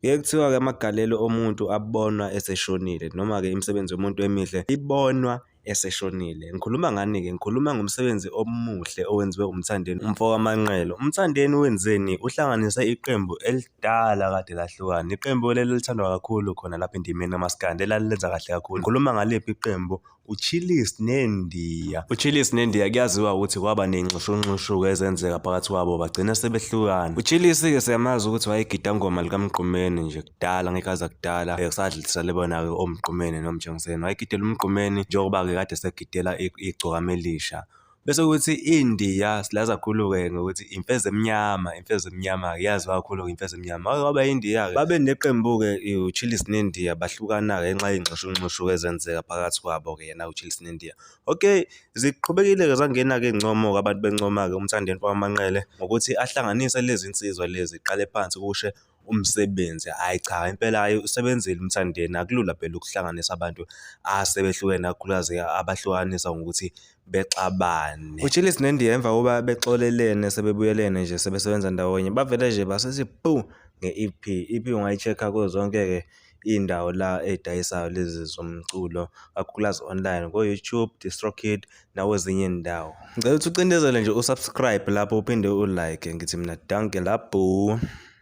Ngeke kuthiwa-ke amagalelo omuntu abonwa eseshonile noma-ke imisebenzi yomuntu emihle ibonwa eseshonile. Ngikhuluma ngani-ke? Ngikhuluma ngomsebenzi omuhle owenziwe uMthandeni Manqele. uMthandeni wenzeni? Uhlanganise iqembu elidala kade lahlukana. Iqembu leli lithandwa kakhulu khona lapha endimeni kamaskandi elalilenza kahle kakhulu. Ngikhuluma ngaliphi iqembu? uChillies neNdiya. uChillies neNdiya kuyaziwa ukuthi kwaba ney'nxushunxushu-ke ezenzeka phakathi kwabo bagcina sebehlukana. uChillies-ke siyamazi ukuthi wayegidangoma likaMgqumeni nje kudala ngekhaza kudala kusadluliselwe bona-ke oMgqumeni noMjongiseni. Wayegidela uMgqumeni njengoba-ke kade segidela Igcokama Elisha. Bese kuthi iNdiya silazi kakhulu-ke ngokuthi imfeza emnyama, imfeza emnyama yaziwa kakhulu-ke imfeza emnyama. Kwaba iNdiya-ke babe neqembu-ke uChillies neNdiya bahlukana-ke ngenxa yey'nxushunxushu ezenzeka phakathi kwabo-ke yena uChillies neNdiya. Okay, ziqhubekile-ke zangena-ke iy'ncomo-ke abantu bencoma-ke uMthandeni Manqele ngokuthi ahlanganise lezi nsizwa lezi qale phansi kushe umsebenzi. Hhayi cha impela hhayi usebenzile uMthandeni, akulula phela ukuhlanganisa abantu asebehlukene kakhulukazi abahlukanisa ngokuthi bexabane. uChillies neNdiya emva kokuba bexolelene sebebuyelene nje sebesebenza ndawonye bavele nje basethi pu nge-EP. EP ungayi-check-a kuzo zonke-ke iy'ndawo la ey'dayisayo lezi zomculo kakhulukazi online ko-YouTube, DistroKid nakwezinye iy'ndawo. Ngicela ukuthi ucindezele nje usubscribe lapho uphinde ulike. Ngithi mina danke lapho.